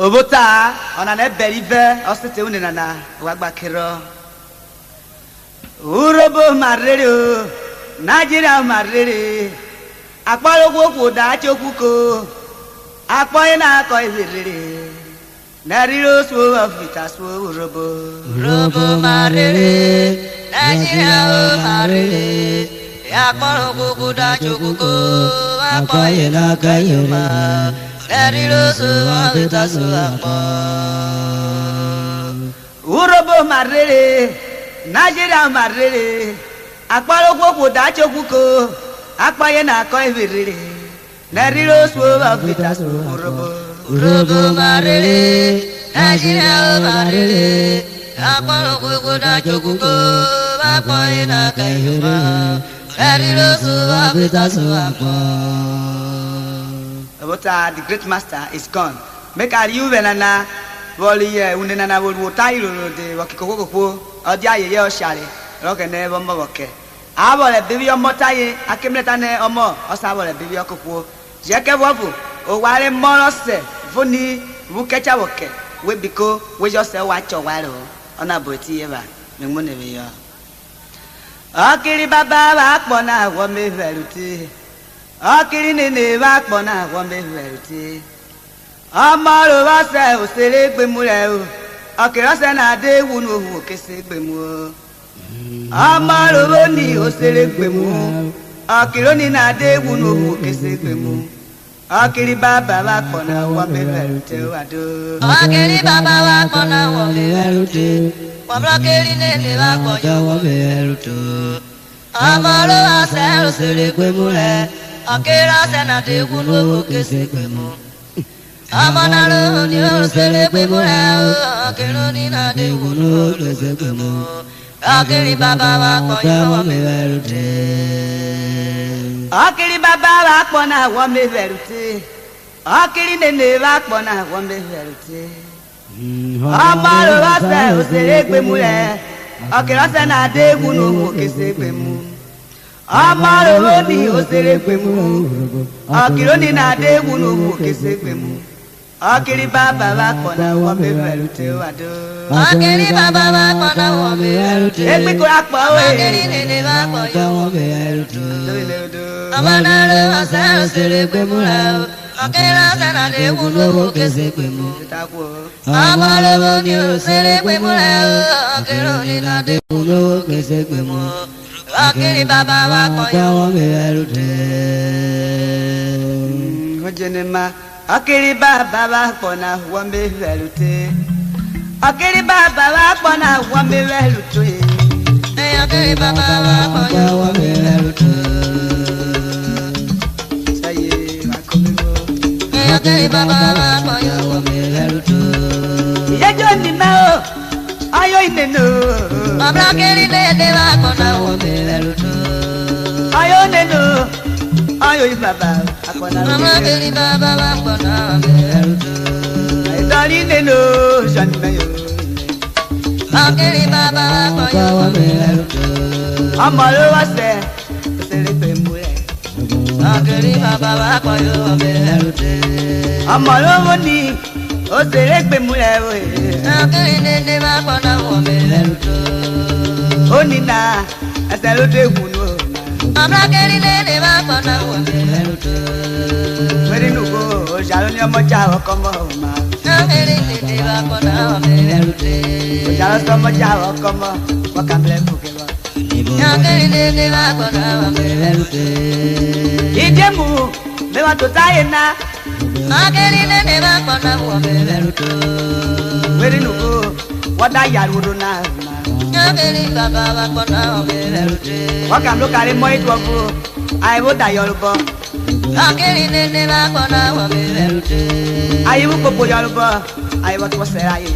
Obota ona ne belive osete unena wagba kiro. Urhobo Marhere o Nigeria Marhere. Akpalogo ko da chokuko. Akpoye na ko iwerere. Nariro so afita so Urhobo Marhere. Nigeria Marhere. Akpalogo ko da chokuko. Akpoye na ko iwerere. Nariro so afita so Urhobo Marhere. Nigeria Marhere. Akpalogo ko da chokuko. Akpoye na ko iwerere. Nariro so afita so Urhobo Marhere. Nigeria Marhere. Akpalogo ko da chokuko. Akpoye na ko iwerere. Nariro so afita so Obota, the great master is gone. Make a you venana. Woli unenana will tailo de wakikoko or dia ye or shally. Rock and never more. I will a baby or motaye, I came letane or more, or sabo a baby or copo. Jacka wabu, or while more say, Voni, who catch a walker. We because we just a watch or while on a booty ever. Memonia. Akiri Baba, Akbona, one may veruti. Akiri nene Akbona, one may veruti. Amaro wase osere gbemure o. Akirase na de wunu hu kese gbemu. Amaro woni osere gbemu. Akironi na de wunu hu kese gbemu. Akiri baba wa kona wa beverute wado. Akiri baba wa kona wa beverute. Wabrakiri nene wa kojo wa beverute. Amaro wase osere gbemure. Akirase na de wunu hu kese gbemu. Amanaro ni o selepe mura akironi na de wunu o selepe mu akiri baba wa koyo wa meverute akiri baba wa pona wa meverute akiri nene wa pona wa meverute amaro wa se o selepe mura akirase na de wunu o selepe mu amaro ni o selepe mu akironi na de wunu o selepe mu Akiri baba wa kona wa beverute wado. Akiri baba wa kona wa beverute. Ekpe ko akpo we. Akiri nene wa koyo wa beverute. Amanaro wa se osere pe mura. Akira se na de wunu o kese pe mu. Amaro ni osere pe mura. Akira ni na de wunu o kese pe mu. Akiri baba wa koyo wa beverute. Hojenema Akiri baba wa kona wa beverute. Akiri baba wa kona wa beverute. Akiri baba wa kona wa beverute. Saye akomimo. Akiri baba wa kona wa beverute. Yejo ni mao. Ayo ineno. Abrakiri nene wa kona wa beverute. Ayo neno. Ayo baba akona. Akiri baba wa kona wa beverute. Dali neno janmeyo. Akiri baba wa kona wa beverute. Amalo wase selepe mure. Akiri baba wa kona wa beverute. Amalo woni o selepe mure we. Akiri nene wa kona wa beverute. Onina asalode wunu. Abrakiri nene wa kona wa beverute. Weri nugo jaloni omo jawo komo ma. Akiri nene wa kona wa beverute. Jalo somo jawo komo wakamle bukelo. Akiri nene wa kona wa beverute. Idemu me wa totaye na. Akiri nene wa kona wa beverute. Weri nugo wada yarudo na ma. Akiri baba wa kona wa beverute. Wakamlo kare mo itwofu aiwo da yorubo. Akiri nene wa kona wa beverute. Aiwo popo yorubo aiwo to seraye.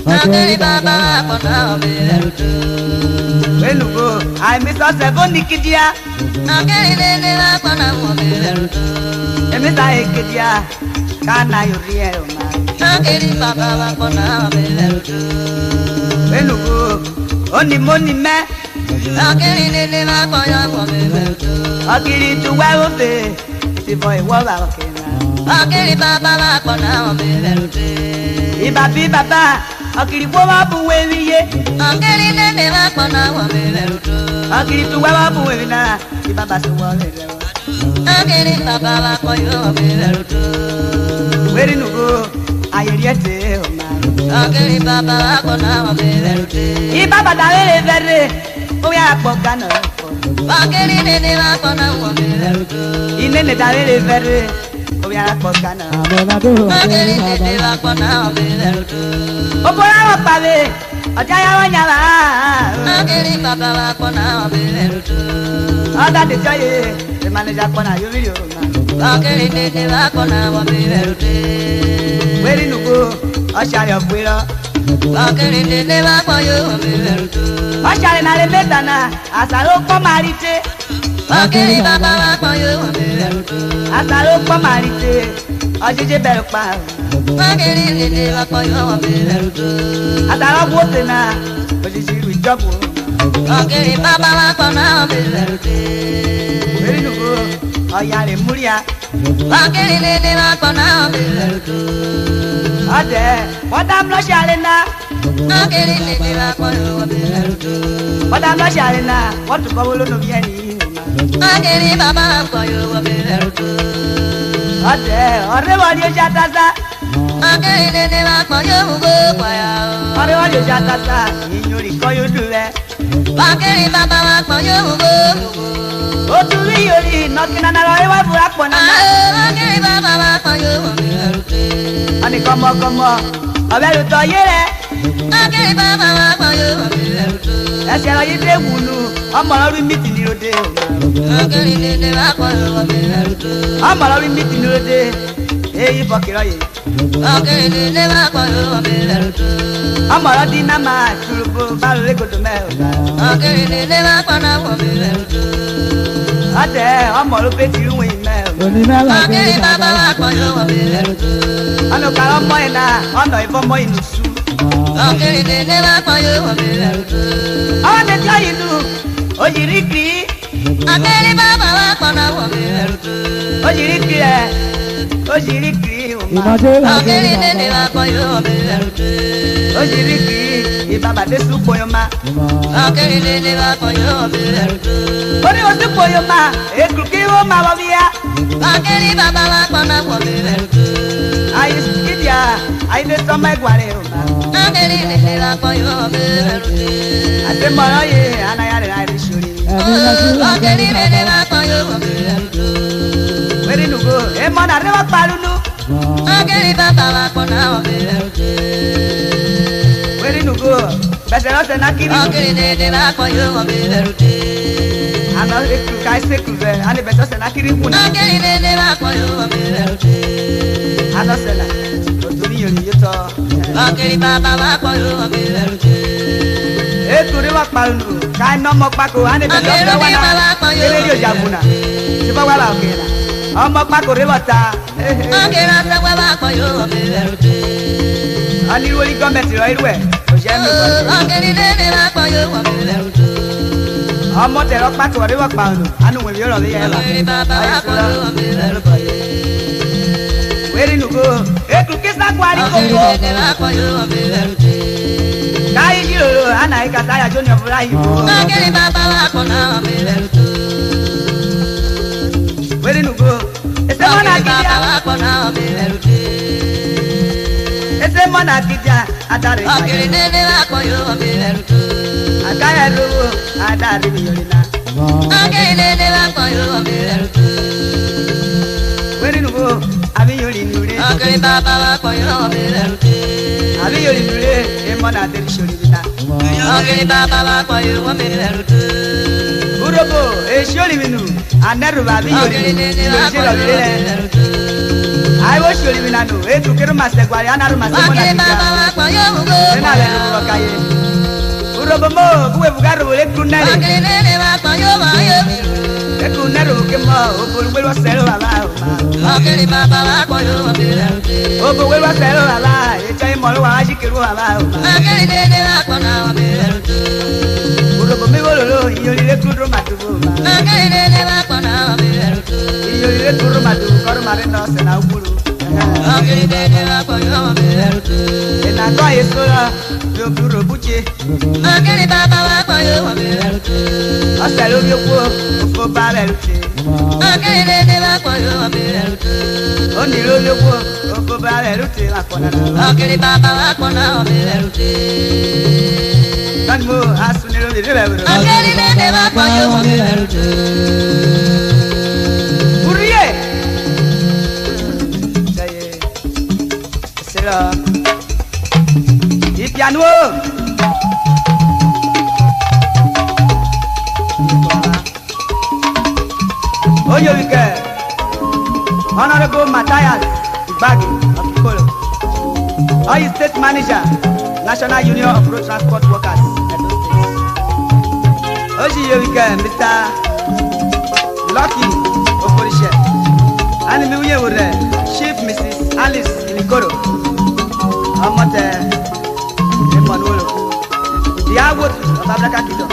Akiri baba wa kona wa beverute. Welugo ai mi so se boni kidia. Akiri nene wa kona wa beverute. Emi sa ekidia kana yori e o ma. Akiri baba wa kona wa beverute. Welugo oni moni me. Akiri nene wa kona wa beverute. Akiri tu wa ofe ti boy wa ba okena. Akiri baba wa kona obeberute. Ibabi baba akiri bo wa bu wewiye. Akiri nene wa kona obeberute. Akiri tu wa bu wewina ibaba so wa lere. Akiri baba wa koyo obeberute. Weri nugo ayeriete o ma. Akiri baba wa kona obeberute. Ibaba dalele vere o ya po kana. Akiri nene wa kona obeberute. Inene dalele vere o ya po kana. Akiri nene wa kona obeberute. O bora wa pale ọjà ya wa nyala. Akiri baba wa kona obeberute. Ada de joye the manager kona yo video ma. Akiri nene wa kona obeberute. Weri nugo ọṣàrẹ ọpẹrọ. Akiri nene wa koyo obeberute. Ọṣàrẹ na le metana asaro pọ marite. Akiri baba wa koyo obeberute. Asaro pọ marite ọjẹjẹ bẹ̀rẹ̀ pa. Akiri nene wa koyo obeberute. Asaro bu ose na òṣìṣẹ́ ìlú ìjọba. Akiri baba wa kona obeberute. Weri nugo ọ̀yà rẹ̀ múríà. Akiri nene wa kona obeberute. Ọdẹ wọ́n dá lọ́ṣàrẹ náà. Akiri nene wa koyo obeberute. Wọ́n dá lọ́ṣàrẹ náà wọ́n tún bọ́wọ́ lónà bí ẹni yìí. Akiri baba wa koyo obeberute. Ọdẹ ọ̀rẹ́ wọn ni ó ṣe àtàtà. Akiri nene wa koyo ugo kwaya. Ọ̀rẹ́ wọn ni ó ṣe àtàtà ìyìn orí kọ́ yóò dùn rẹ. Akiri baba wa koyo ugo. Ó tún rí yorí nọ́kínà náà lọ́rẹ́ wọ́n fura pọ̀ náà. Akiri baba wa koyo obeberute. Wọ́n ní kọ́mọkọ́mọ ọ̀bẹ ló tọ́ yé rẹ̀. Akiri baba wa koyo obeberute. Ẹsẹ̀ lọ yí dé wùnú ọmọ lọ́rí mìtì ní ròde. Akiri nene wa koyo obeberute. Ọmọ lọ́rí mìtì ní ròde. Èyí fọkìrọ̀ yìí. Akiri nene wa koyo obeberute. Ọmọ lọ́ dín náà máa ṣùrùbù báwo légodò mẹ́rin. Akiri nene wa kona obeberute. Ọdẹ ọmọ ló pé tìrú wìn mẹ́rin. Akiri baba wa koyo obeberute. Ọ̀nà kàrọ̀ ọmọ yìí náà ọ̀nà ìfọmọ yìí nù sùn. Akiri nene wa koyo obeberute. Ọwọ́ mi jọ yìí nù òyìnbí kiri. Akiri baba wa kona obeberute. Òyìnbí kiri ẹ̀ òyìnbí kiri ọ̀ma. Akiri nene wa koyo obeberute. Òyìnbí kiri ìbàbàdé sùn pọ̀yọ́mà. Akiri nene wa koyo obeberute. Orí oṣù pọ̀yọ́mà èkù kí ó máa wọ bíyà. Akiri baba wa kona obeberute. Ayé sùkìdìà ayé lè sọmọ ẹgbàrẹ́ ọ̀ma. Akiri nene wa koyo obeberute. Àti mọ̀rọ̀ yìí anáyà rẹ̀ láì rí sórí. Akiri nene wa koyo obeberute. Wẹ́rẹ́ nùgbò èèmọ̀ náà rẹ̀ wọ́n parunu. Akiri baba wa kona obeberute. Wẹ́rẹ́ nùgbò bẹ̀sẹ̀ lọ́sẹ̀ náà kiri. Akiri nene wa koyo obeberute. Àná ekuru ká ẹsẹ̀kù rẹ̀ àná bẹ̀sẹ̀ lọ́sẹ̀ náà kiri kùnà. Akiri nene wa koyo obeberute. Àná sẹ̀lá òtún yìí yóò tọ́. Akiri baba wa koyo obeberute. Ekuru rẹ̀ wọ́n parunu ká iná mọ́ pako àná bẹ̀sẹ̀ lọ́sẹ̀ wà náà. Kélé yóò jà fún náà. Ṣé wà òkè náà? Ọmọ pako rẹ̀ wọ́n ta. Akiri asẹ́wẹ́ wa koyo obeberute. Anirwoli gọọmenti rọ irú ẹ̀ kò ṣe é mi kọ́. Akiri nene wa koyo obeberute. Ọmọ tẹ̀rọ pako rẹ̀ wọ́n pa ọ̀nà àánú wèmí ọ̀rọ̀ mi yẹn la. Akiri baba wa koyo obeberute. Wẹ́rẹ́ nùgbò ekuru kí sáko àrí Akiri kókó. nene wa koyo obeberute. Káyí jíròrò àná ìkàtà àyàjọ́ ní ọ̀fúnra yìí wò. Akiri baba wa kona obeberute. Wẹ́rẹ́ nùgbò ẹsẹ̀ mọ́nà Akiri baba kìjà wa kona obeberute. ẹsẹ̀ mọ́nà kìjà adarí Akiri ìbàdàn. nene wa koyo obeberute. Àgáyà lówó adarí mi yọrí náà. Akiri nene wa koyo obeberute. Wẹ́rẹ́ nùgbò àbí yọrí nùrẹ́. Akiri baba wa koyo obeberute. Àbí yọrí nùrẹ́ ẹ mọ́nà àdéhùn sọ̀rọ̀ mi náà. Akiri baba wa koyo obeberute. Urhobo èsì olùmínú anẹ́rùbá àbí yọrí Akiri nene nùrẹ́ wa ṣe koyo lọ́ọ́ rẹ̀. obeberute. Ayiwo si olùmínà nù ètò kéré ma sẹ̀gbàrí anaru ma sẹ̀ mọ́nà Akiri kìjà. baba wa koyo ugo Sena le rubo kaye. Urhobo mo kuwe buga rubo le kunere. Akiri nene wa koyo wayo. Le kunere o kemo o bolu welo selo baba o ma. Akiri baba wa koyo obeberute. O bo welo selo baba e chai mo lo wa shikiru baba o ma. Akiri nene wa kona obeberute. Urhobo mi bolo lo iyori le kudro matubo ma. Akiri nene wa kona obeberute. Iyori le kudro matubo koro marino se na ukuru. Akiri dede wakoyo waberutu. Ina go yesola yo buru buche. Akiri baba wakoyo waberutu. Aselo bi ku ko bare luche. Akiri dede wakoyo waberutu. Oni lo le ku ko bare luche la kona. Akiri baba wakona waberutu. Kanmo asunelo de bebe. Akiri dede wakoyo waberutu. Uriye. Saye. Sera. Il piano. Oyo wike. Honorable Matthias Igbagi of Ikolo. Oyo State Manager, National Union of Road Transport Workers, Edo State. Oyo wike, Mr. Lucky Okorishe. And me uye wure, Chief Mrs. Alice Inikoro. Amote Emmanuel. The award of Abraka Kingdom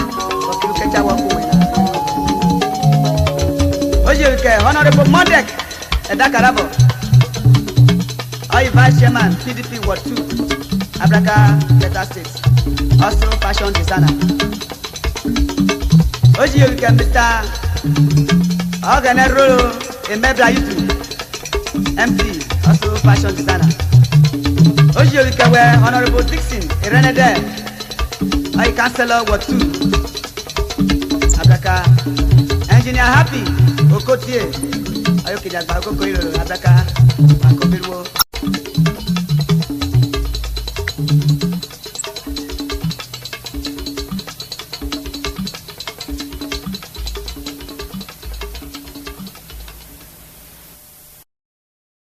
of Kilukecha Wakuwe. Oyo wike, Honorable Modek Edakarabo. Oyo Vice Chairman, PDP Ward 2, Abraka Delta State. Also fashion designer. Oyo wike, Mr. Oganero Emebra YouTube, MP, also fashion designer. Oyo wike, Honorable Dixon Irenede. Oyo Councillor Ward 2, Abraka. Engineer Happy Okotie. Ayo kijagba okoko iro Abraka Akobilwo.